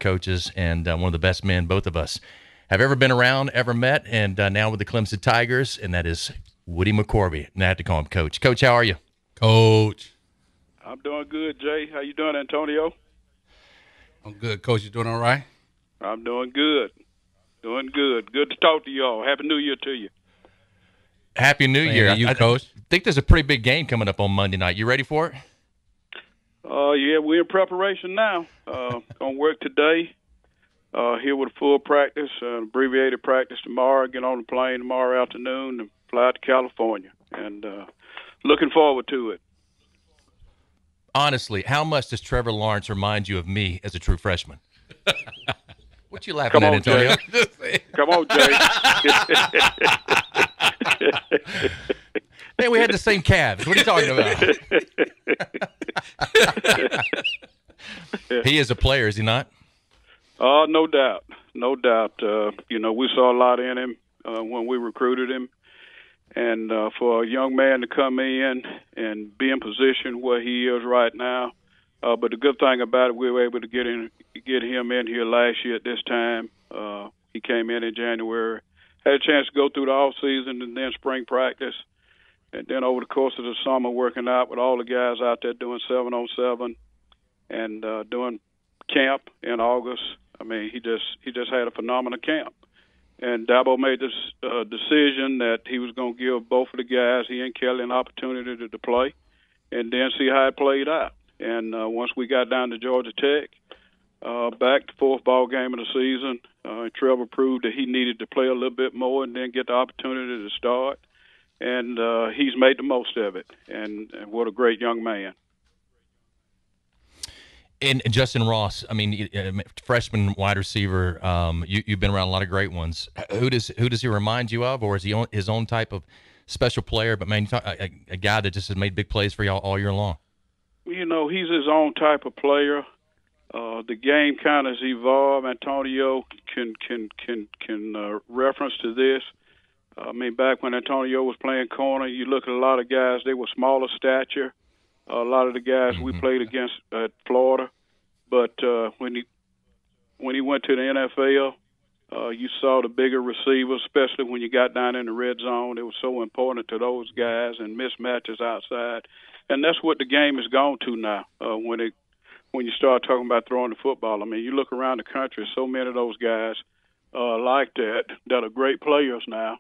coaches and one of the best men both of us have ever been around, ever met, and now with the Clemson Tigers, and that is Woody McCorvey. And I have to call him Coach. Coach, how are you? Coach. I'm doing good, Jay. How you doing, Antonio? I'm good, Coach. You doing all right? I'm doing good. Doing good. Good to talk to y'all. Happy New Year to you. Happy New Year. You, Coach. I think there's a pretty big game coming up on Monday night. You ready for it? Yeah, we're in preparation now. Gonna work today. Here with a full practice, abbreviated practice tomorrow. Get on the plane tomorrow afternoon and fly out to California. And looking forward to it. Honestly, how much does Trevor Lawrence remind you of me as a true freshman? What you laughing at, Antonio? Come on, Jay. Man, we had the same calves. What are you talking about? He is a player, is he not? No doubt. No doubt. We saw a lot in him when we recruited him. And for a young man to come in and be in position where he is right now, but the good thing about it, we were able to get him in here last year at this time. He came in January, had a chance to go through the off season and then spring practice, and then over the course of the summer, working out with all the guys out there doing 7-on-7 and doing camp in August. I mean, he just had a phenomenal camp. And Dabo made this decision that he was going to give both of the guys, he and Kelly, an opportunity to play and then see how it played out. And once we got down to Georgia Tech, back to fourth ball game of the season, Trevor proved that he needed to play a little bit more and then get the opportunity to start. And he's made the most of it. And what a great young man. And Justin Ross, I mean, freshman wide receiver. You've been around a lot of great ones. Who does he remind you of, or is he his own type of special player? But man, you talk a guy that just has made big plays for y'all all year long. You know, he's his own type of player. The game kind of has evolved. Antonio can reference to this. I mean, back when Antonio was playing corner, you look at a lot of guys; they were smaller stature. A lot of the guys we played against at Florida, but when he went to the NFL, you saw the bigger receivers, especially when you got down in the red zone. It was so important to those guys and mismatches outside, and that's what the game has gone to now. When you start talking about throwing the football, I mean, you look around the country, so many of those guys like that are great players now.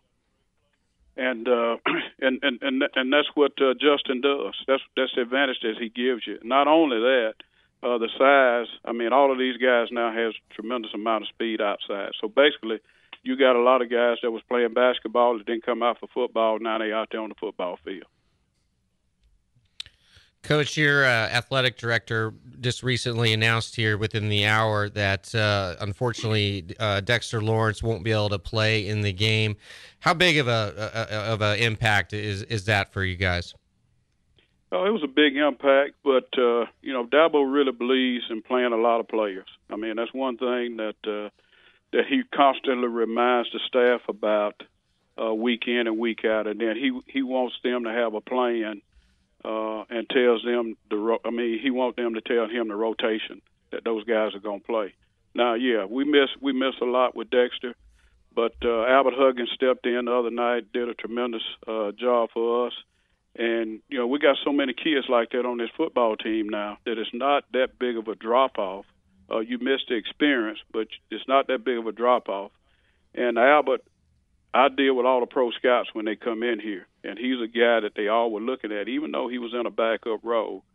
And that's what Justin does. That's the advantage that he gives you. Not only that, the size. I mean, all of these guys now has a tremendous amount of speed outside. So basically, you got a lot of guys that was playing basketball that didn't come out for football. Now they out there on the football field. Coach, your athletic director just recently announced here within the hour that unfortunately Dexter Lawrence won't be able to play in the game. How big of a impact is that for you guys? Oh, it was a big impact, but Dabo really believes in playing a lot of players. I mean, that's one thing that he constantly reminds the staff about week in and week out, and then he wants them to have a plan. And tells them he wants them to tell him the rotation that those guys are going to play. Now, yeah, we miss a lot with Dexter, but Albert Huggins stepped in the other night, did a tremendous job for us, and we got so many kids like that on this football team now that it's not that big of a drop off. You missed the experience, but it's not that big of a drop off. And Albert, I deal with all the pro scouts when they come in here, and he's a guy that they all were looking at. Even though he was in a backup role,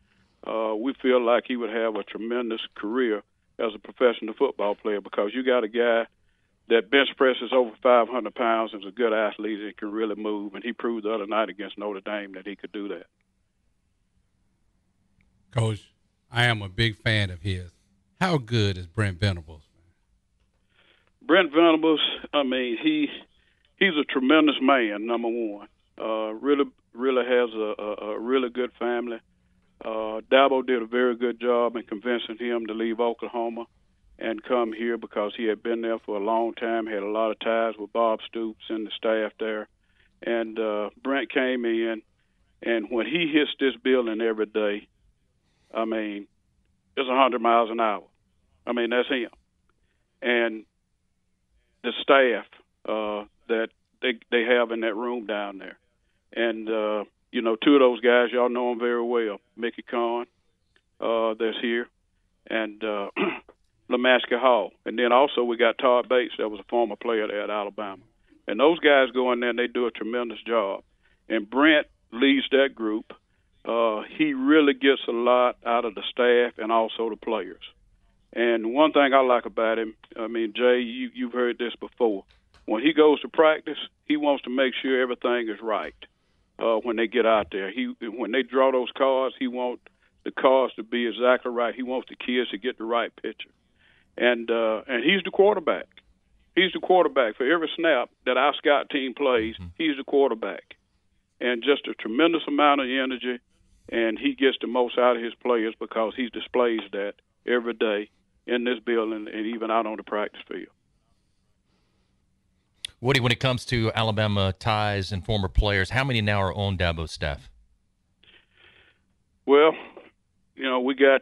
we feel like he would have a tremendous career as a professional football player because you got a guy that bench presses over 500 pounds and is a good athlete and can really move, and he proved the other night against Notre Dame that he could do that. Coach, I am a big fan of his. How good is Brent Venables? Brent Venables, I mean, he's a tremendous man, number one. Really has a really good family. Dabo did a very good job in convincing him to leave Oklahoma and come here because he had been there for a long time, had a lot of ties with Bob Stoops and the staff there. And Brent came in, and when he hits this building every day, I mean, it's 100 miles an hour. I mean, that's him. and the staff that they have in that room down there. And, you know, two of those guys, y'all know them very well, Mickey Kahn, that's here, and Lamaska Hall. And then also we got Todd Bates, that was a former player there at Alabama. And those guys go in there and they do a tremendous job. And Brent leads that group. He really gets a lot out of the staff and also the players. And one thing I like about him, I mean, Jay, you've heard this before. When he goes to practice, he wants to make sure everything is right when they get out there. When they draw those cards, he wants the cards to be exactly right. He wants the kids to get the right picture. And he's the quarterback. He's the quarterback. For every snap that our scout team plays, he's the quarterback. And just a tremendous amount of energy, and he gets the most out of his players because he displays that every day in this building and even out on the practice field. Woody, when it comes to Alabama ties and former players, how many now are on Dabo's staff? Well, you know, we got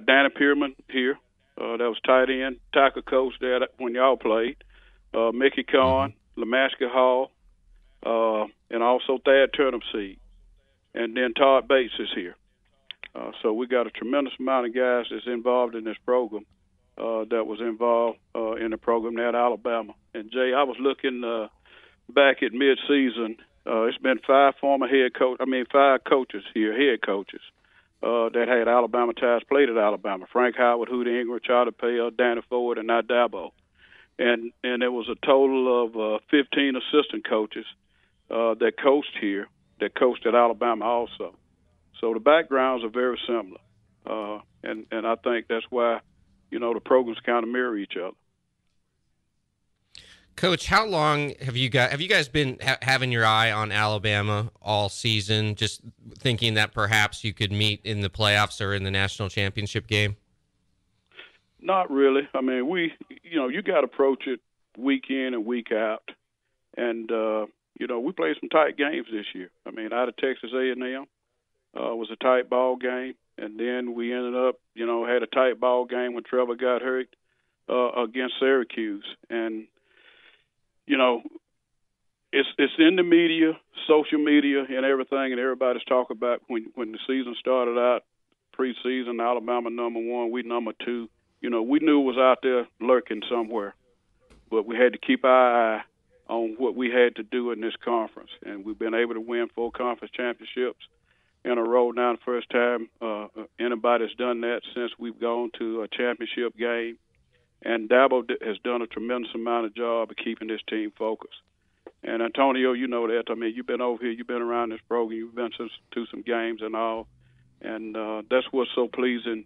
Danny Pearman here. That was tight end, tackle coach there when y'all played. Mickey Kahn, Lamaska Hall, and also Thad Turnipseed. And then Todd Bates is here. So we got a tremendous amount of guys that's involved in this program that was involved in the program there at Alabama. And, Jay, I was looking back at midseason. It's been five coaches here, head coaches, that had Alabama ties, played at Alabama. Frank Howard, Hootie Ingram, Charlie Pale, Danny Ford, and now Dabo. And there was a total of 15 assistant coaches that coached here, that coached at Alabama also. So the backgrounds are very similar. And I think that's why, you know, the programs kind of mirror each other. Coach, how long have you guys been having your eye on Alabama all season, just thinking that perhaps you could meet in the playoffs or in the national championship game? Not really. I mean, you got to approach it week in and week out. And, you know, we played some tight games this year. I mean, out of Texas A&M was a tight ball game. And then we ended up, you know, had a tight ball game when Trevor got hurt against Syracuse. And, you know, it's in the media, social media, and everything, and everybody's talking about when the season started out, preseason, Alabama #1, we #2. You know, we knew it was out there lurking somewhere, but we had to keep our eye on what we had to do in this conference, and we've been able to win 4 conference championships in a row now. The first time anybody's done that since we've gone to a championship game. And Dabo has done a tremendous amount of job of keeping this team focused. And Antonio, you know that. I mean, you've been over here, you've been around this program, you've been to some games and all. And that's what's so pleasing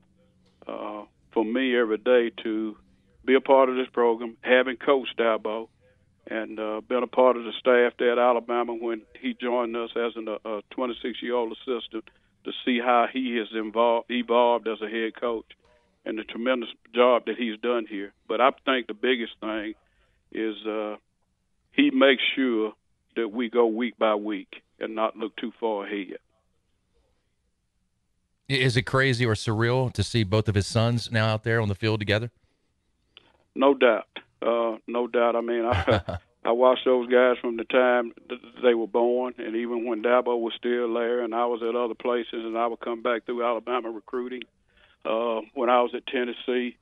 for me every day, to be a part of this program, having coached Dabo, and been a part of the staff there at Alabama when he joined us as a 26-year-old assistant, to see how he has evolved as a head coach and the tremendous job that he's done here. But I think the biggest thing is he makes sure that we go week by week and not look too far ahead. Is it crazy or surreal to see both of his sons now out there on the field together? No doubt. No doubt. I mean, I watched those guys from the time they were born, and even when Dabo was still there and I was at other places, and I would come back through Alabama recruiting. When I was at Tennessee,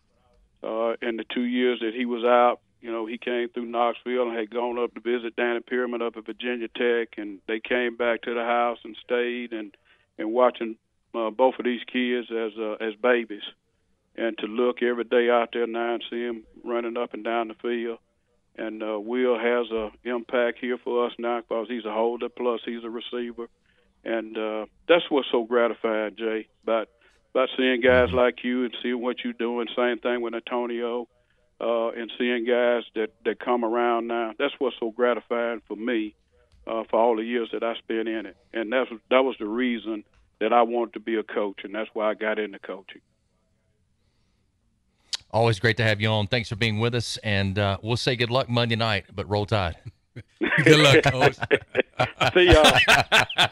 in the 2 years that he was out, you know, he came through Knoxville and had gone up to visit Danny Pearman up at Virginia Tech, and they came back to the house and stayed and watching both of these kids as babies, and to look every day out there now and see him running up and down the field. And Will has an impact here for us now because he's a holder, plus he's a receiver. And that's what's so gratifying, Jay, about seeing guys like you and seeing what you're doing. Same thing with Antonio, and seeing guys that come around now. That's what's so gratifying for me for all the years that I spent in it. And that was the reason that I wanted to be a coach, and that's why I got into coaching. Always great to have you on. Thanks for being with us, and we'll say good luck Monday night, but roll tide. Good luck, Coach. See y'all.